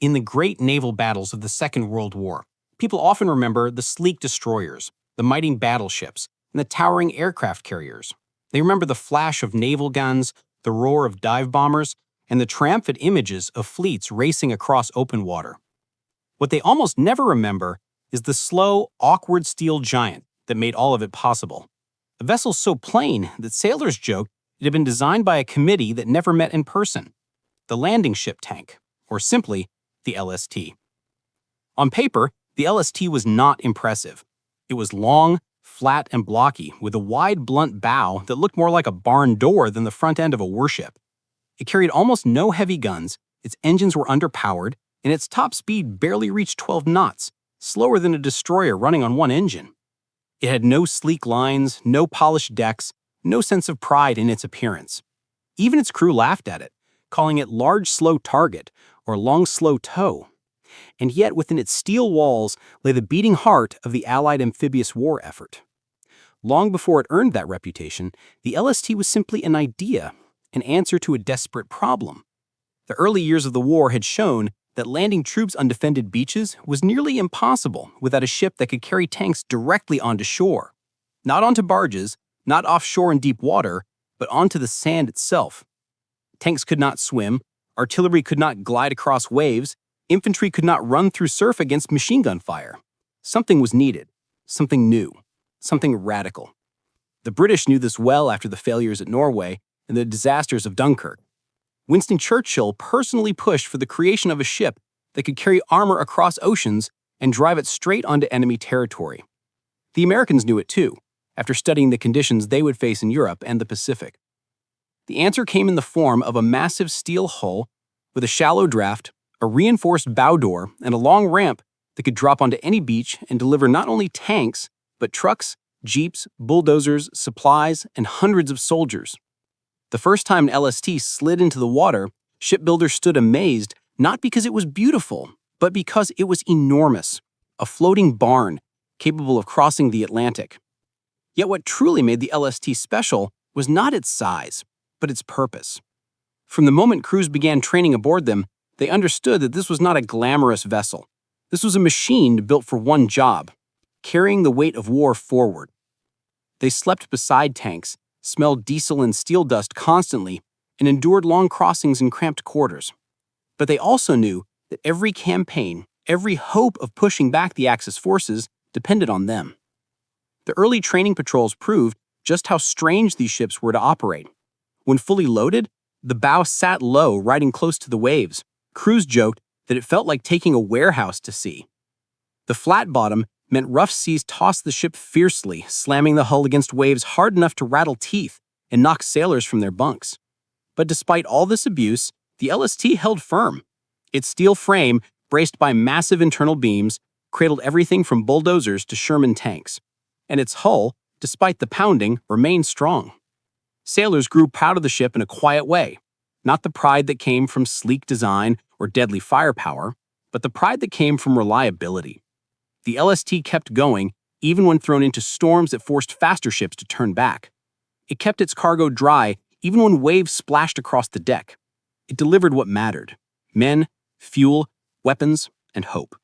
In the great naval battles of the Second World War, people often remember the sleek destroyers, the mighty battleships, and the towering aircraft carriers. They remember the flash of naval guns, the roar of dive bombers, and the triumphant images of fleets racing across open water. What they almost never remember is the slow, awkward steel giant that made all of it possible. A vessel so plain that sailors joked it had been designed by a committee that never met in person. The landing ship tank, or simply, the LST. On paper, the LST was not impressive. It was long, flat, and blocky, with a wide, blunt bow that looked more like a barn door than the front end of a warship. It carried almost no heavy guns, its engines were underpowered, and its top speed barely reached 12 knots, slower than a destroyer running on one engine. It had no sleek lines, no polished decks, no sense of pride in its appearance. Even its crew laughed at it, calling it large slow target or long slow tow. And yet within its steel walls lay the beating heart of the Allied amphibious war effort. Long before it earned that reputation, the LST was simply an idea, an answer to a desperate problem. The early years of the war had shown that landing troops on defended beaches was nearly impossible without a ship that could carry tanks directly onto shore. Not onto barges, not offshore in deep water, but onto the sand itself. Tanks could not swim, artillery could not glide across waves, infantry could not run through surf against machine gun fire. Something was needed, something new, something radical. The British knew this well after the failures at Norway and the disasters of Dunkirk. Winston Churchill personally pushed for the creation of a ship that could carry armor across oceans and drive it straight onto enemy territory. The Americans knew it too, after studying the conditions they would face in Europe and the Pacific. The answer came in the form of a massive steel hull with a shallow draft, a reinforced bow door, and a long ramp that could drop onto any beach and deliver not only tanks, but trucks, jeeps, bulldozers, supplies, and hundreds of soldiers. The first time an LST slid into the water, shipbuilders stood amazed, not because it was beautiful, but because it was enormous, a floating barn capable of crossing the Atlantic. Yet what truly made the LST special was not its size, but its purpose. From the moment crews began training aboard them, they understood that this was not a glamorous vessel. This was a machine built for one job: carrying the weight of war forward. They slept beside tanks, smelled diesel and steel dust constantly, and endured long crossings in cramped quarters. But they also knew that every campaign, every hope of pushing back the Axis forces depended on them. The early training patrols proved just how strange these ships were to operate. When fully loaded, the bow sat low, riding close to the waves. Crews joked that it felt like taking a warehouse to sea. The flat bottom meant rough seas tossed the ship fiercely, slamming the hull against waves hard enough to rattle teeth and knock sailors from their bunks. But despite all this abuse, the LST held firm. Its steel frame, braced by massive internal beams, cradled everything from bulldozers to Sherman tanks. And its hull, despite the pounding, remained strong. Sailors grew proud of the ship in a quiet way, not the pride that came from sleek design or deadly firepower, but the pride that came from reliability. The LST kept going even when thrown into storms that forced faster ships to turn back. It kept its cargo dry even when waves splashed across the deck. It delivered what mattered: men, fuel, weapons, and hope.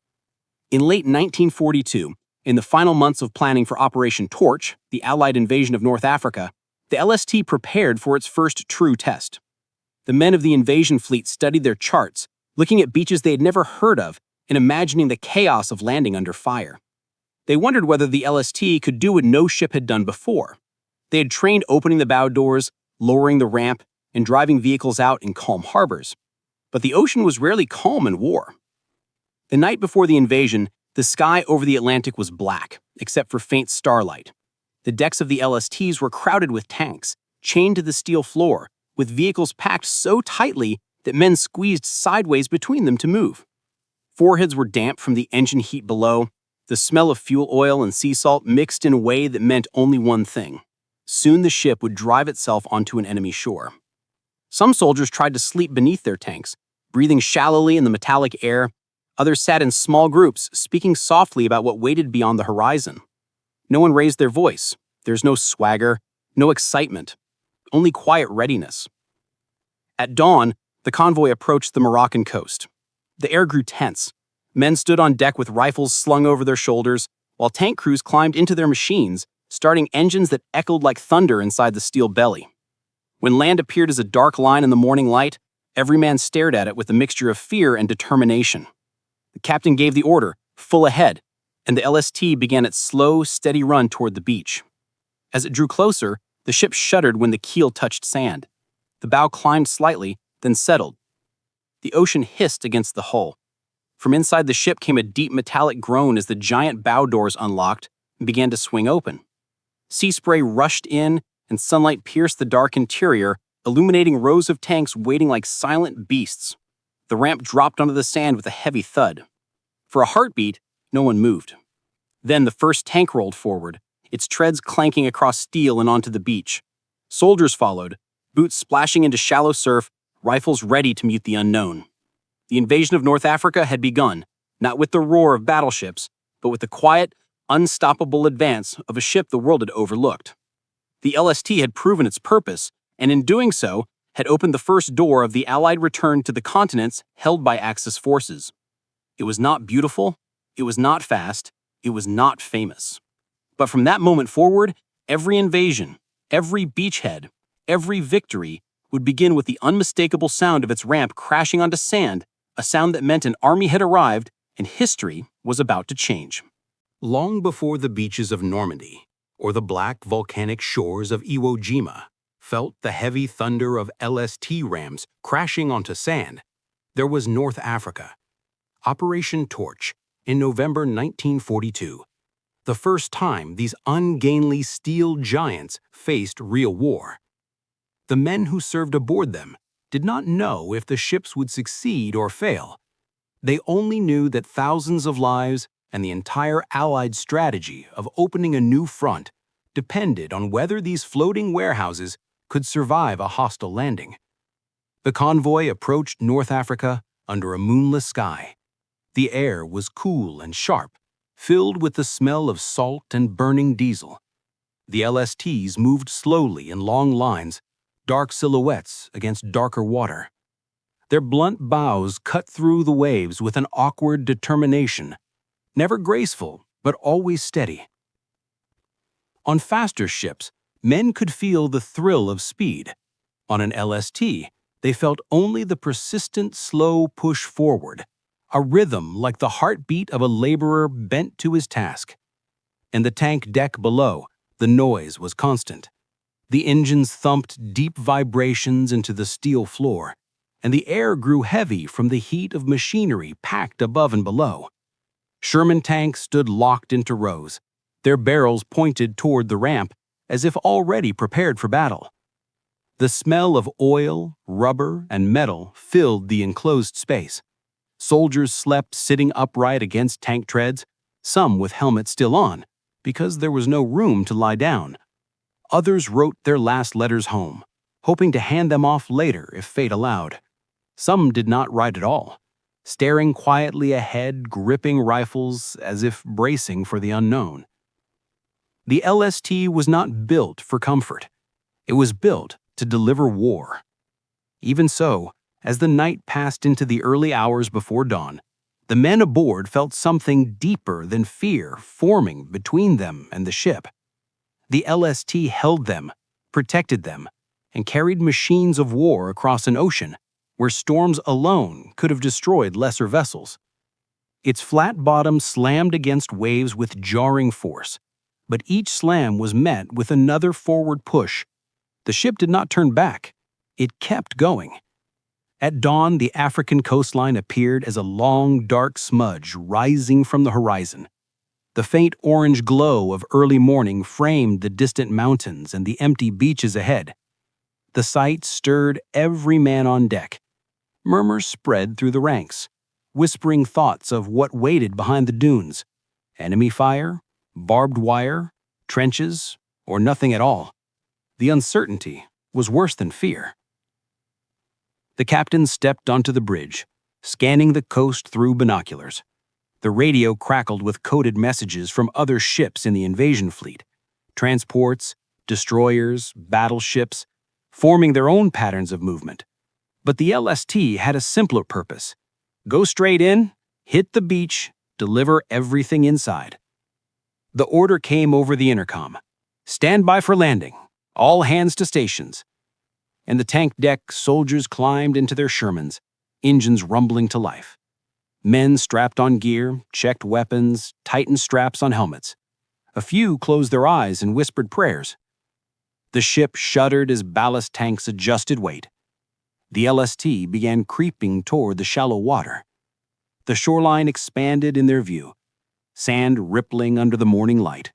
In late 1942, in the final months of planning for Operation Torch, the Allied invasion of North Africa, the LST prepared for its first true test. The men of the invasion fleet studied their charts, looking at beaches they had never heard of and imagining the chaos of landing under fire. They wondered whether the LST could do what no ship had done before. They had trained opening the bow doors, lowering the ramp, and driving vehicles out in calm harbors. But the ocean was rarely calm in war. The night before the invasion, the sky over the Atlantic was black, except for faint starlight. The decks of the LSTs were crowded with tanks, chained to the steel floor, with vehicles packed so tightly that men squeezed sideways between them to move. Foreheads were damp from the engine heat below. The smell of fuel oil and sea salt mixed in a way that meant only one thing: soon the ship would drive itself onto an enemy shore. Some soldiers tried to sleep beneath their tanks, breathing shallowly in the metallic air. Others sat in small groups, speaking softly about what waited beyond the horizon. No one raised their voice. There's no swagger, no excitement, only quiet readiness. At dawn, the convoy approached the Moroccan coast. The air grew tense. Men stood on deck with rifles slung over their shoulders, while tank crews climbed into their machines, starting engines that echoed like thunder inside the steel belly. When land appeared as a dark line in the morning light, every man stared at it with a mixture of fear and determination. The captain gave the order, full ahead, and the LST began its slow, steady run toward the beach. As it drew closer, the ship shuddered when the keel touched sand. The bow climbed slightly, then settled. The ocean hissed against the hull. From inside the ship came a deep metallic groan as the giant bow doors unlocked and began to swing open. Sea spray rushed in, and sunlight pierced the dark interior, illuminating rows of tanks waiting like silent beasts. The ramp dropped onto the sand with a heavy thud. For a heartbeat, no one moved. Then the first tank rolled forward, its treads clanking across steel and onto the beach. Soldiers followed, boots splashing into shallow surf, rifles ready to meet the unknown. The invasion of North Africa had begun, not with the roar of battleships, but with the quiet, unstoppable advance of a ship the world had overlooked. The LST had proven its purpose, and in doing so, had opened the first door of the Allied return to the continents held by Axis forces. It was not beautiful, it was not fast, it was not famous. But from that moment forward, every invasion, every beachhead, every victory would begin with the unmistakable sound of its ramp crashing onto sand, a sound that meant an army had arrived and history was about to change. Long before the beaches of Normandy or the black volcanic shores of Iwo Jima felt the heavy thunder of LST rams crashing onto sand, there was North Africa. Operation Torch in November 1942. The first time these ungainly steel giants faced real war. The men who served aboard them did not know if the ships would succeed or fail. They only knew that thousands of lives and the entire Allied strategy of opening a new front depended on whether these floating warehouses could survive a hostile landing. The convoy approached North Africa under a moonless sky. The air was cool and sharp, filled with the smell of salt and burning diesel. The LSTs moved slowly in long lines, dark silhouettes against darker water. Their blunt bows cut through the waves with an awkward determination, never graceful, but always steady. On faster ships, men could feel the thrill of speed. On an LST, they felt only the persistent, slow push forward, a rhythm like the heartbeat of a laborer bent to his task. In the tank deck below, the noise was constant. The engines thumped deep vibrations into the steel floor, and the air grew heavy from the heat of machinery packed above and below. Sherman tanks stood locked into rows, their barrels pointed toward the ramp as if already prepared for battle. The smell of oil, rubber, and metal filled the enclosed space. Soldiers slept sitting upright against tank treads, some with helmets still on, because there was no room to lie down. Others wrote their last letters home, hoping to hand them off later if fate allowed. Some did not write at all, staring quietly ahead, gripping rifles as if bracing for the unknown. The LST was not built for comfort. It was built to deliver war. Even so, as the night passed into the early hours before dawn, the men aboard felt something deeper than fear forming between them and the ship. The LST held them, protected them, and carried machines of war across an ocean where storms alone could have destroyed lesser vessels. Its flat bottom slammed against waves with jarring force, but each slam was met with another forward push. The ship did not turn back. It kept going. At dawn, the African coastline appeared as a long, dark smudge rising from the horizon. The faint orange glow of early morning framed the distant mountains and the empty beaches ahead. The sight stirred every man on deck. Murmurs spread through the ranks, whispering thoughts of what waited behind the dunes. Enemy fire, barbed wire, trenches, or nothing at all. The uncertainty was worse than fear. The captain stepped onto the bridge, scanning the coast through binoculars. The radio crackled with coded messages from other ships in the invasion fleet, transports, destroyers, battleships, forming their own patterns of movement. But the LST had a simpler purpose. Go straight in, hit the beach, deliver everything inside. The order came over the intercom. Stand by for landing. All hands to stations. And the tank deck, soldiers climbed into their Shermans, engines rumbling to life. Men strapped on gear, checked weapons, tightened straps on helmets. A few closed their eyes and whispered prayers. The ship shuddered as ballast tanks adjusted weight. The LST began creeping toward the shallow water. The shoreline expanded in their view, sand rippling under the morning light.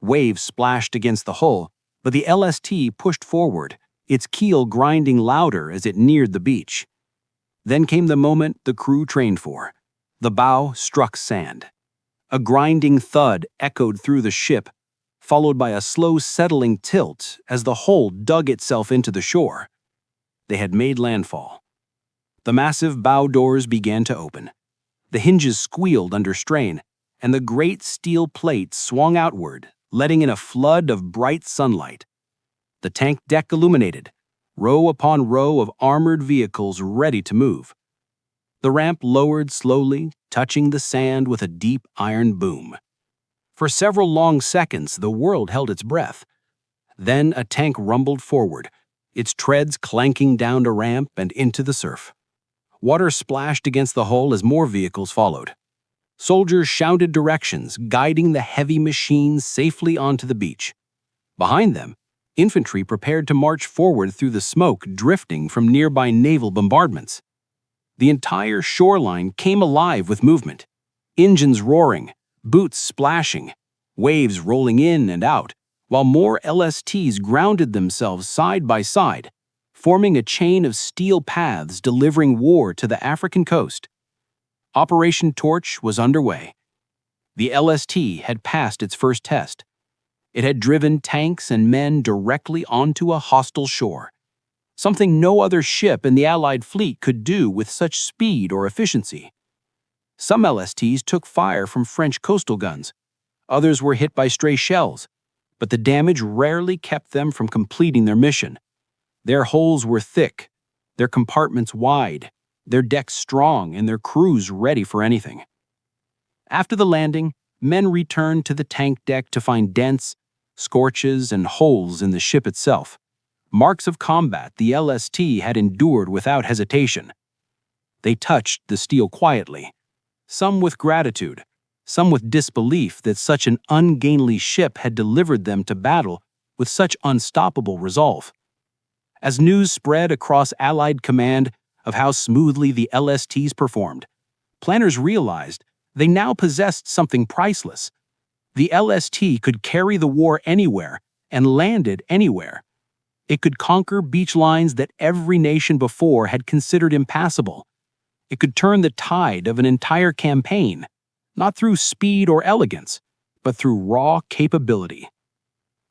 Waves splashed against the hull, but the LST pushed forward, its keel grinding louder as it neared the beach. Then came the moment the crew trained for. The bow struck sand. A grinding thud echoed through the ship, followed by a slow settling tilt as the hull dug itself into the shore. They had made landfall. The massive bow doors began to open. The hinges squealed under strain, and the great steel plate swung outward, letting in a flood of bright sunlight. The tank deck illuminated, row upon row of armored vehicles ready to move. The ramp lowered slowly, touching the sand with a deep iron boom. For several long seconds, the world held its breath. Then a tank rumbled forward, its treads clanking down a ramp and into the surf. Water splashed against the hull as more vehicles followed. Soldiers shouted directions, guiding the heavy machines safely onto the beach. Behind them, infantry prepared to march forward through the smoke drifting from nearby naval bombardments. The entire shoreline came alive with movement. Engines roaring, boots splashing, waves rolling in and out, while more LSTs grounded themselves side by side, forming a chain of steel paths delivering war to the African coast. Operation Torch was underway. The LST had passed its first test. It had driven tanks and men directly onto a hostile shore, something no other ship in the Allied fleet could do with such speed or efficiency. Some LSTs took fire from French coastal guns. Others were hit by stray shells, but the damage rarely kept them from completing their mission. Their hulls were thick, their compartments wide, their decks strong, and their crews ready for anything. After the landing, men returned to the tank deck to find dents, scorches, and holes in the ship itself. Marks of combat the LST had endured without hesitation. They touched the steel quietly, some with gratitude, some with disbelief that such an ungainly ship had delivered them to battle with such unstoppable resolve. As news spread across Allied command of how smoothly the LSTs performed, planners realized they now possessed something priceless. The LST could carry the war anywhere and land it anywhere. It could conquer beach lines that every nation before had considered impassable. It could turn the tide of an entire campaign, not through speed or elegance, but through raw capability.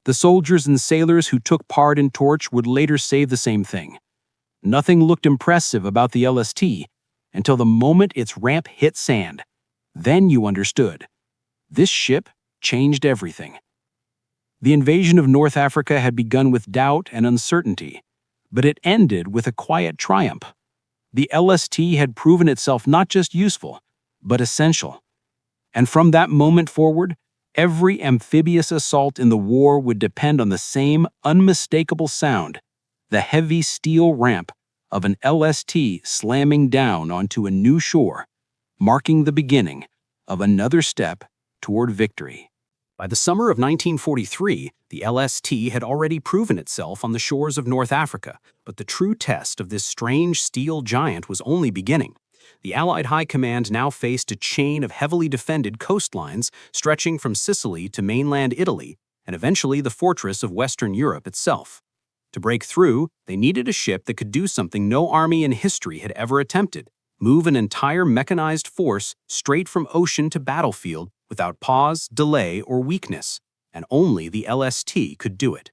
The soldiers and sailors who took part in Torch would later say the same thing. Nothing looked impressive about the LST until the moment its ramp hit sand. Then you understood. This ship changed everything. The invasion of North Africa had begun with doubt and uncertainty, but it ended with a quiet triumph. The LST had proven itself not just useful, but essential. And from that moment forward, every amphibious assault in the war would depend on the same unmistakable sound, the heavy steel ramp of an LST slamming down onto a new shore, marking the beginning of another step toward victory. By the summer of 1943, the LST had already proven itself on the shores of North Africa, but the true test of this strange steel giant was only beginning. The Allied High Command now faced a chain of heavily defended coastlines stretching from Sicily to mainland Italy, and eventually the fortress of Western Europe itself. To break through, they needed a ship that could do something no army in history had ever attempted: move an entire mechanized force straight from ocean to battlefield without pause, delay, or weakness, and only the LST could do it.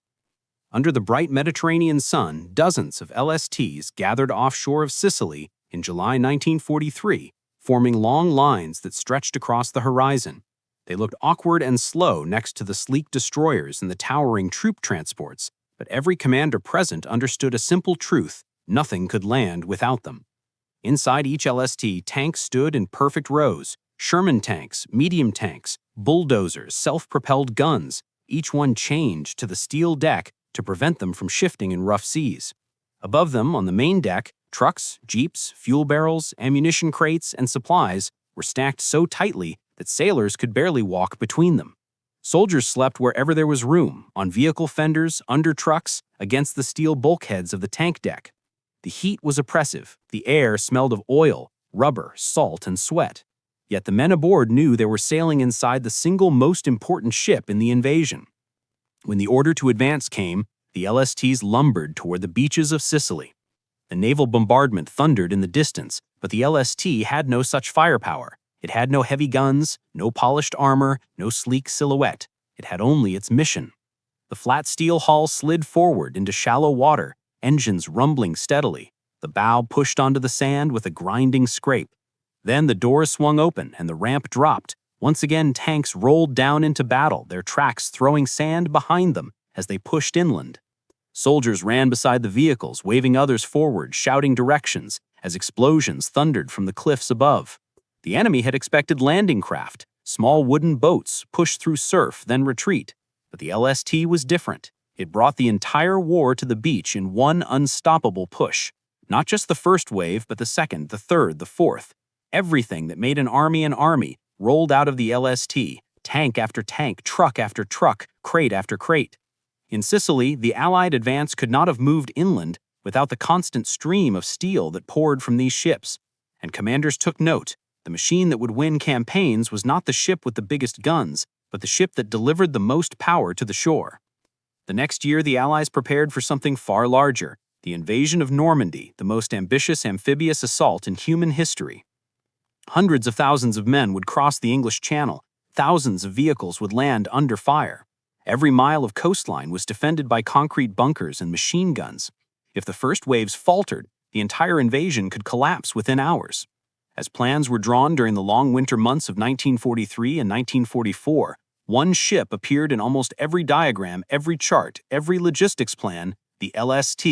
Under the bright Mediterranean sun, dozens of LSTs gathered offshore of Sicily in July 1943, forming long lines that stretched across the horizon. They looked awkward and slow next to the sleek destroyers and the towering troop transports, but every commander present understood a simple truth: nothing could land without them. Inside each LST, tanks stood in perfect rows. Sherman tanks, medium tanks, bulldozers, self-propelled guns, each one chained to the steel deck to prevent them from shifting in rough seas. Above them, on the main deck, trucks, jeeps, fuel barrels, ammunition crates, and supplies were stacked so tightly that sailors could barely walk between them. Soldiers slept wherever there was room, on vehicle fenders, under trucks, against the steel bulkheads of the tank deck. The heat was oppressive. The air smelled of oil, rubber, salt, and sweat. Yet the men aboard knew they were sailing inside the single most important ship in the invasion. When the order to advance came, the LSTs lumbered toward the beaches of Sicily. The naval bombardment thundered in the distance, but the LST had no such firepower. It had no heavy guns, no polished armor, no sleek silhouette. It had only its mission. The flat steel hull slid forward into shallow water, engines rumbling steadily. The bow pushed onto the sand with a grinding scrape. Then the doors swung open and the ramp dropped. Once again, tanks rolled down into battle, their tracks throwing sand behind them as they pushed inland. Soldiers ran beside the vehicles, waving others forward, shouting directions, as explosions thundered from the cliffs above. The enemy had expected landing craft, small wooden boats push through surf, then retreat. But the LST was different. It brought the entire war to the beach in one unstoppable push. Not just the first wave, but the second, the third, the fourth. Everything that made an army rolled out of the LST, tank after tank, truck after truck, crate after crate. In Sicily, the Allied advance could not have moved inland without the constant stream of steel that poured from these ships. And commanders took note. The machine that would win campaigns was not the ship with the biggest guns, but the ship that delivered the most power to the shore. The next year, the Allies prepared for something far larger, the invasion of Normandy, the most ambitious amphibious assault in human history. Hundreds of thousands of men would cross the English Channel. Thousands of vehicles would land under fire. Every mile of coastline was defended by concrete bunkers and machine guns. If the first waves faltered, the entire invasion could collapse within hours. As plans were drawn during the long winter months of 1943 and 1944, one ship appeared in almost every diagram, every chart, every logistics plan: the LST.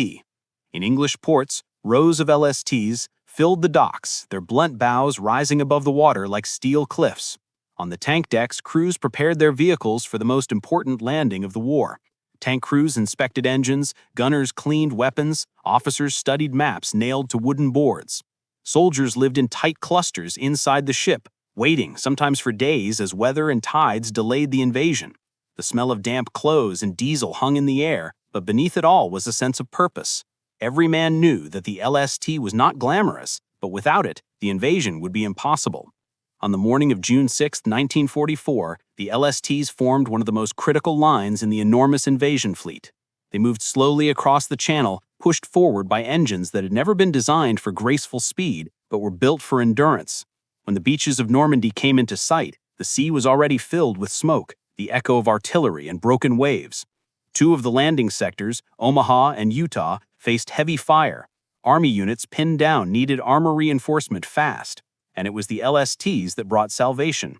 In English ports, rows of LSTs filled the docks, their blunt bows rising above the water like steel cliffs. On the tank decks, crews prepared their vehicles for the most important landing of the war. Tank crews inspected engines, gunners cleaned weapons, officers studied maps nailed to wooden boards. Soldiers lived in tight clusters inside the ship, waiting, sometimes for days, as weather and tides delayed the invasion. The smell of damp clothes and diesel hung in the air, but beneath it all was a sense of purpose. Every man knew that the LST was not glamorous, but without it, the invasion would be impossible. On the morning of June 6, 1944, the LSTs formed one of the most critical lines in the enormous invasion fleet. They moved slowly across the channel, pushed forward by engines that had never been designed for graceful speed, but were built for endurance. When the beaches of Normandy came into sight, the sea was already filled with smoke, the echo of artillery and broken waves. Two of the landing sectors, Omaha and Utah, faced heavy fire. Army units pinned down needed armor reinforcement fast, and it was the LSTs that brought salvation.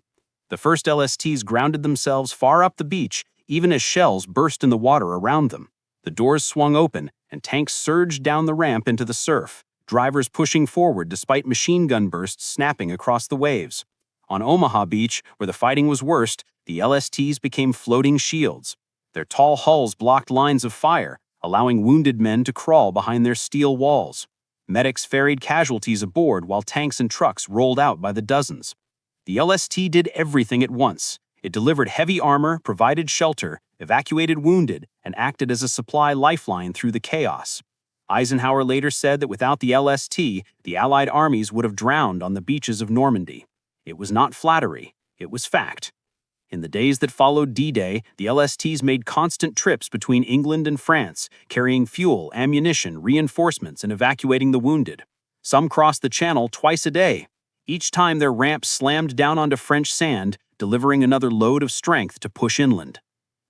The first LSTs grounded themselves far up the beach, even as shells burst in the water around them. The doors swung open, and tanks surged down the ramp into the surf, drivers pushing forward despite machine gun bursts snapping across the waves. On Omaha Beach, where the fighting was worst, the LSTs became floating shields. Their tall hulls blocked lines of fire, allowing wounded men to crawl behind their steel walls. Medics ferried casualties aboard while tanks and trucks rolled out by the dozens. The LST did everything at once. It delivered heavy armor, provided shelter, evacuated wounded, and acted as a supply lifeline through the chaos. Eisenhower later said that without the LST, the Allied armies would have drowned on the beaches of Normandy. It was not flattery, it was fact. In the days that followed D-Day, the LSTs made constant trips between England and France, carrying fuel, ammunition, reinforcements, and evacuating the wounded. Some crossed the channel twice a day. Each time their ramp slammed down onto French sand, delivering another load of strength to push inland.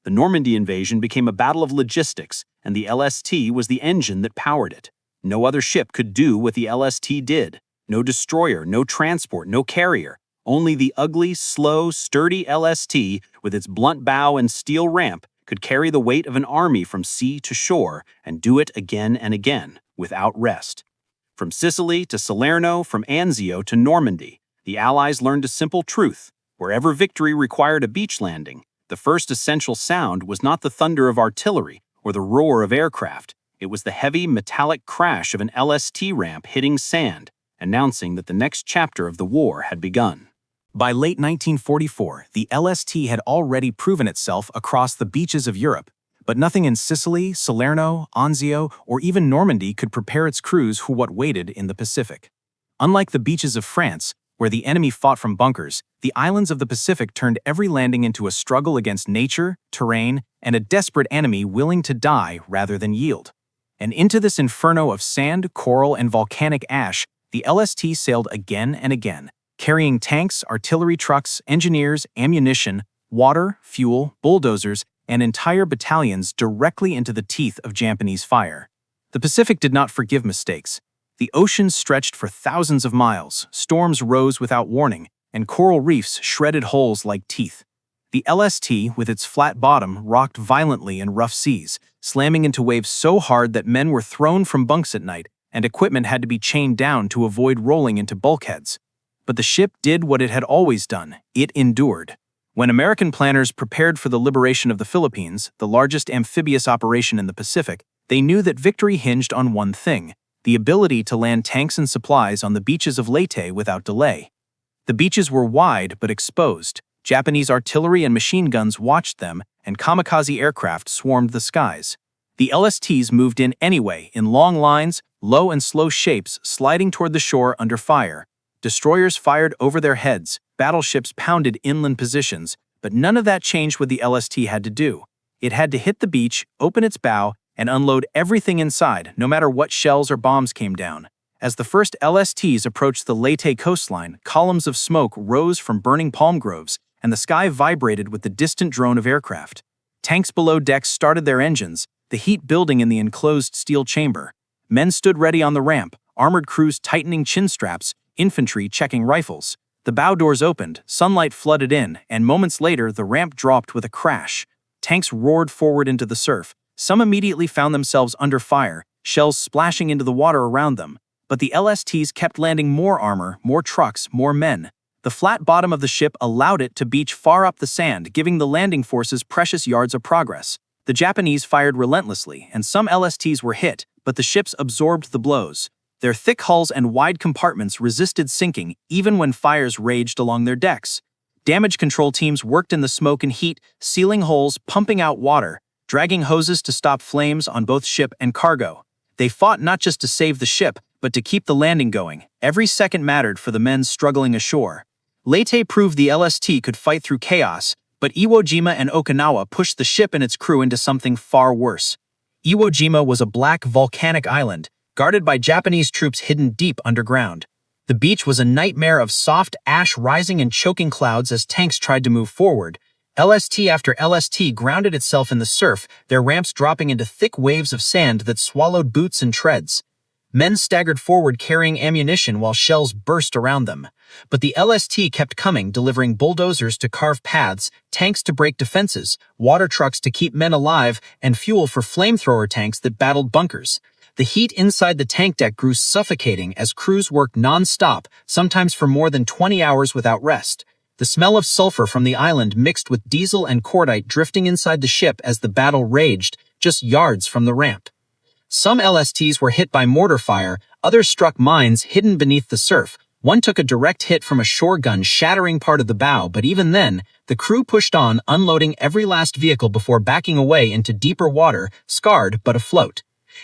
The Normandy invasion became a battle of logistics, and the LST was the engine that powered it. No other ship could do what the LST did. No destroyer, no transport, no carrier. Only the ugly, slow, sturdy LST, with its blunt bow and steel ramp, could carry the weight of an army from sea to shore and do it again and again, without rest. From Sicily to Salerno, from Anzio to Normandy, the Allies learned a simple truth. Wherever victory required a beach landing, the first essential sound was not the thunder of artillery or the roar of aircraft. It was the heavy, metallic crash of an LST ramp hitting sand, announcing that the next chapter of the war had begun. By late 1944, the LST had already proven itself across the beaches of Europe, but nothing in Sicily, Salerno, Anzio, or even Normandy could prepare its crews for what waited in the Pacific. Unlike the beaches of France, where the enemy fought from bunkers, the islands of the Pacific turned every landing into a struggle against nature, terrain, and a desperate enemy willing to die rather than yield. And into this inferno of sand, coral, and volcanic ash, the LST sailed again and again, carrying tanks, artillery trucks, engineers, ammunition, water, fuel, bulldozers, and entire battalions directly into the teeth of Japanese fire. The Pacific did not forgive mistakes. The oceans stretched for thousands of miles, storms rose without warning, and coral reefs shredded holes like teeth. The LST, with its flat bottom, rocked violently in rough seas, slamming into waves so hard that men were thrown from bunks at night, and equipment had to be chained down to avoid rolling into bulkheads. But the ship did what it had always done. It endured. When American planners prepared for the liberation of the Philippines, the largest amphibious operation in the Pacific, they knew that victory hinged on one thing: the ability to land tanks and supplies on the beaches of Leyte without delay. The beaches were wide but exposed. Japanese artillery and machine guns watched them, and kamikaze aircraft swarmed the skies. The LSTs moved in anyway, in long lines, low and slow shapes sliding toward the shore under fire. Destroyers fired over their heads, battleships pounded inland positions, but none of that changed what the LST had to do. It had to hit the beach, open its bow, and unload everything inside, no matter what shells or bombs came down. As the first LSTs approached the Leyte coastline, columns of smoke rose from burning palm groves, and the sky vibrated with the distant drone of aircraft. Tanks below decks started their engines, the heat building in the enclosed steel chamber. Men stood ready on the ramp, armored crews tightening chin straps, infantry checking rifles. The bow doors opened, sunlight flooded in, and moments later the ramp dropped with a crash. Tanks roared forward into the surf. Some immediately found themselves under fire, shells splashing into the water around them. But the LSTs kept landing more armor, more trucks, more men. The flat bottom of the ship allowed it to beach far up the sand, giving the landing forces precious yards of progress. The Japanese fired relentlessly, and some LSTs were hit, but the ships absorbed the blows. Their thick hulls and wide compartments resisted sinking, even when fires raged along their decks. Damage control teams worked in the smoke and heat, sealing holes, pumping out water, dragging hoses to stop flames on both ship and cargo. They fought not just to save the ship, but to keep the landing going. Every second mattered for the men struggling ashore. Leyte proved the LST could fight through chaos, but Iwo Jima and Okinawa pushed the ship and its crew into something far worse. Iwo Jima was a black volcanic island, guarded by Japanese troops hidden deep underground. The beach was a nightmare of soft ash rising in choking clouds as tanks tried to move forward. LST after LST grounded itself in the surf, their ramps dropping into thick waves of sand that swallowed boots and treads. Men staggered forward carrying ammunition while shells burst around them. But the LST kept coming, delivering bulldozers to carve paths, tanks to break defenses, water trucks to keep men alive, and fuel for flamethrower tanks that battled bunkers. The heat inside the tank deck grew suffocating as crews worked non-stop, sometimes for more than 20 hours without rest. The smell of sulfur from the island mixed with diesel and cordite drifting inside the ship as the battle raged, just yards from the ramp. Some LSTs were hit by mortar fire, others struck mines hidden beneath the surf. One took a direct hit from a shore gun shattering part of the bow, but even then, the crew pushed on, unloading every last vehicle before backing away into deeper water, scarred but afloat.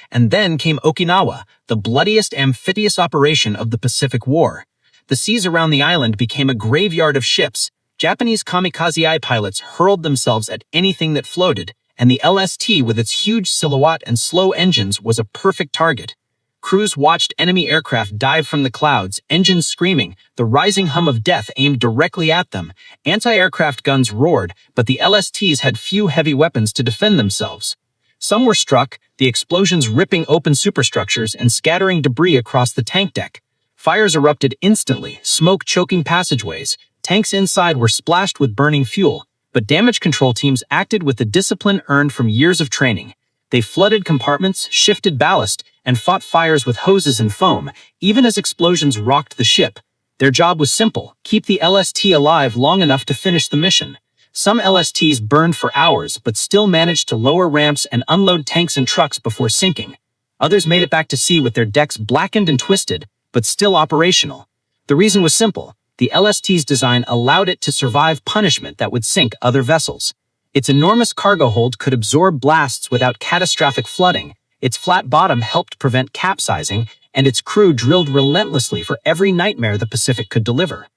And then came Okinawa, the bloodiest amphibious operation of the Pacific War. The seas around the island became a graveyard of ships. Japanese kamikaze pilots hurled themselves at anything that floated, and the LST with its huge silhouette and slow engines was a perfect target. Crews watched enemy aircraft dive from the clouds, engines screaming, the rising hum of death aimed directly at them. Anti-aircraft guns roared, but the LSTs had few heavy weapons to defend themselves. Some were struck, the explosions ripping open superstructures and scattering debris across the tank deck. Fires erupted instantly, smoke choking passageways. Tanks inside were splashed with burning fuel, but damage control teams acted with the discipline earned from years of training. They flooded compartments, shifted ballast, and fought fires with hoses and foam, even as explosions rocked the ship. Their job was simple: keep the LST alive long enough to finish the mission. Some LSTs burned for hours, but still managed to lower ramps and unload tanks and trucks before sinking. Others made it back to sea with their decks blackened and twisted, but still operational. The reason was simple: the LST's design allowed it to survive punishment that would sink other vessels. Its enormous cargo hold could absorb blasts without catastrophic flooding, its flat bottom helped prevent capsizing, and its crew drilled relentlessly for every nightmare the Pacific could deliver.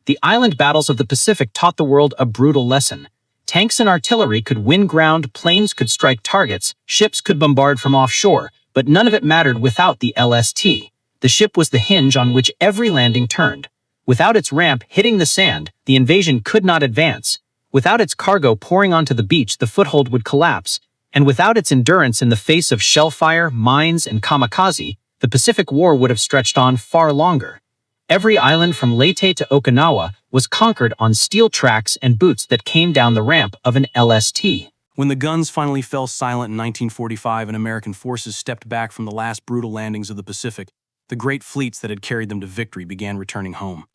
The island battles of the Pacific taught the world a brutal lesson. Tanks and artillery could win ground, planes could strike targets, ships could bombard from offshore, but none of it mattered without the LST. The ship was the hinge on which every landing turned. Without its ramp hitting the sand, the invasion could not advance. Without its cargo pouring onto the beach, the foothold would collapse. And without its endurance in the face of shellfire, mines, and kamikaze, the Pacific War would have stretched on far longer. Every island from Leyte to Okinawa was conquered on steel tracks and boots that came down the ramp of an LST. When the guns finally fell silent in 1945 and American forces stepped back from the last brutal landings of the Pacific, the great fleets that had carried them to victory began returning home.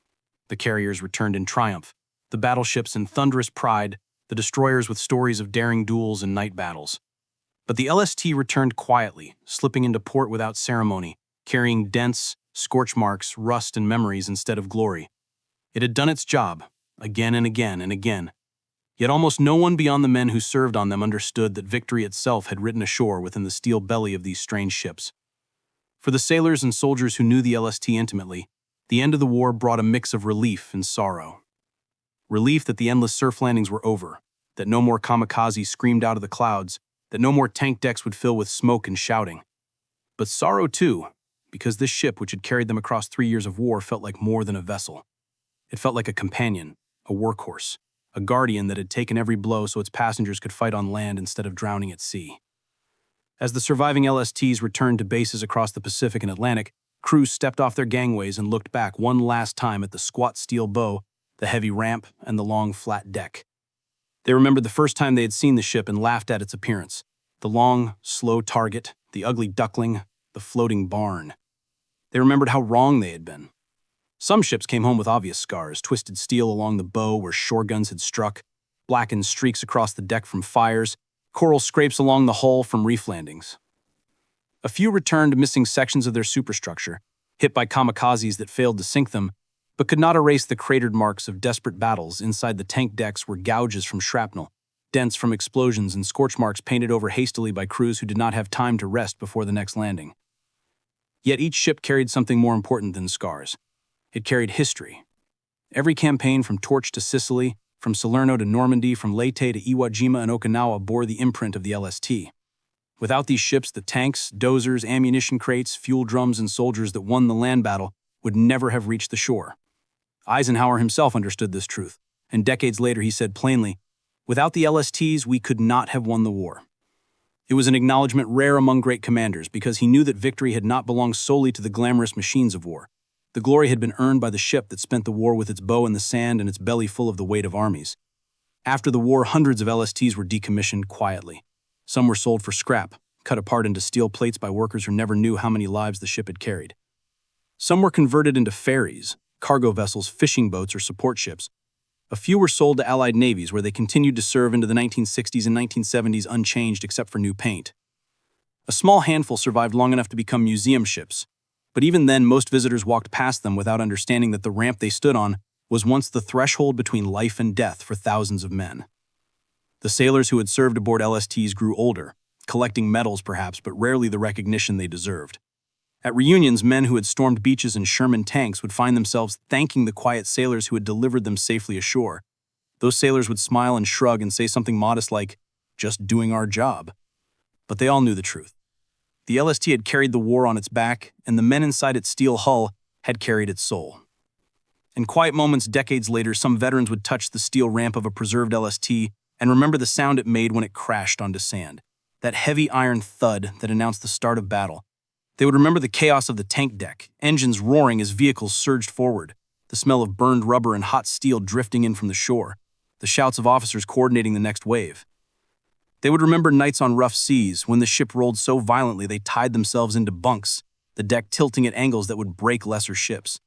The carriers returned in triumph, the battleships in thunderous pride, the destroyers with stories of daring duels and night battles. But the LST returned quietly, slipping into port without ceremony, carrying dents, scorch marks, rust, and memories instead of glory. It had done its job, again and again and again. Yet almost no one beyond the men who served on them understood that victory itself had ridden ashore within the steel belly of these strange ships. For the sailors and soldiers who knew the LST intimately, the end of the war brought a mix of relief and sorrow. Relief that the endless surf landings were over, that no more kamikaze screamed out of the clouds, that no more tank decks would fill with smoke and shouting. But sorrow too, because this ship, which had carried them across 3 years of war, felt like more than a vessel. It felt like a companion, a workhorse, a guardian that had taken every blow so its passengers could fight on land instead of drowning at sea. As the surviving LSTs returned to bases across the Pacific and Atlantic, crews stepped off their gangways and looked back one last time at the squat steel bow, the heavy ramp, and the long flat deck. They remembered the first time they had seen the ship and laughed at its appearance: the long, slow target, the ugly duckling, the floating barn. They remembered how wrong they had been. Some ships came home with obvious scars: twisted steel along the bow where shore guns had struck, blackened streaks across the deck from fires, coral scrapes along the hull from reef landings. A few returned missing sections of their superstructure, hit by kamikazes that failed to sink them, but could not erase the cratered marks of desperate battles. Inside the tank decks were gouges from shrapnel, dents from explosions, and scorch marks painted over hastily by crews who did not have time to rest before the next landing. Yet each ship carried something more important than scars. It carried history. Every campaign from Torch to Sicily, from Salerno to Normandy, from Leyte to Iwo Jima and Okinawa bore the imprint of the LST. Without these ships, the tanks, dozers, ammunition crates, fuel drums, and soldiers that won the land battle would never have reached the shore. Eisenhower himself understood this truth, and decades later he said plainly, "Without the LSTs, we could not have won the war." It was an acknowledgement rare among great commanders, because he knew that victory had not belonged solely to the glamorous machines of war. The glory had been earned by the ship that spent the war with its bow in the sand and its belly full of the weight of armies. After the war, hundreds of LSTs were decommissioned quietly. Some were sold for scrap, cut apart into steel plates by workers who never knew how many lives the ship had carried. Some were converted into ferries, cargo vessels, fishing boats, or support ships. A few were sold to Allied navies, where they continued to serve into the 1960s and 1970s unchanged except for new paint. A small handful survived long enough to become museum ships, but even then most visitors walked past them without understanding that the ramp they stood on was once the threshold between life and death for thousands of men. The sailors who had served aboard LSTs grew older, collecting medals perhaps, but rarely the recognition they deserved. At reunions, men who had stormed beaches in Sherman tanks would find themselves thanking the quiet sailors who had delivered them safely ashore. Those sailors would smile and shrug and say something modest like, "Just doing our job." But they all knew the truth. The LST had carried the war on its back, and the men inside its steel hull had carried its soul. In quiet moments decades later, some veterans would touch the steel ramp of a preserved LST and remember the sound it made when it crashed onto sand, that heavy iron thud that announced the start of battle. They would remember the chaos of the tank deck, engines roaring as vehicles surged forward, the smell of burned rubber and hot steel drifting in from the shore, the shouts of officers coordinating the next wave. They would remember nights on rough seas when the ship rolled so violently they tied themselves into bunks, the deck tilting at angles that would break lesser ships.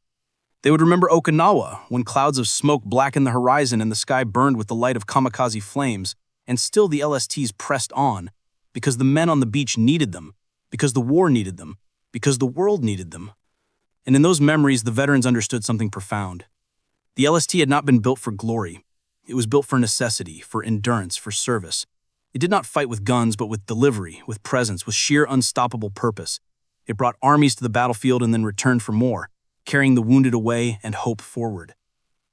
They would remember Okinawa when clouds of smoke blackened the horizon and the sky burned with the light of kamikaze flames, and still the LSTs pressed on, because the men on the beach needed them, because the war needed them, because the world needed them. And in those memories, the veterans understood something profound. The LST had not been built for glory. It was built for necessity, for endurance, for service. It did not fight with guns, but with delivery, with presence, with sheer unstoppable purpose. It brought armies to the battlefield and then returned for more, carrying the wounded away and hope forward.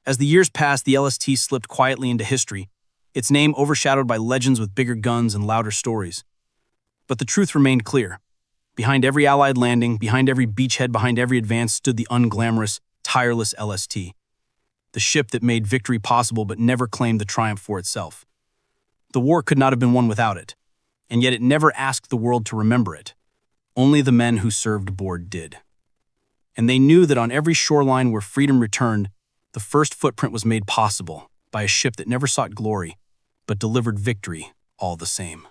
As the years passed, the LST slipped quietly into history, its name overshadowed by legends with bigger guns and louder stories. But the truth remained clear. Behind every Allied landing, behind every beachhead, behind every advance stood the unglamorous, tireless LST. The ship that made victory possible but never claimed the triumph for itself. The war could not have been won without it, and yet it never asked the world to remember it. Only the men who served aboard did. And they knew that on every shoreline where freedom returned, the first footprint was made possible by a ship that never sought glory, but delivered victory all the same.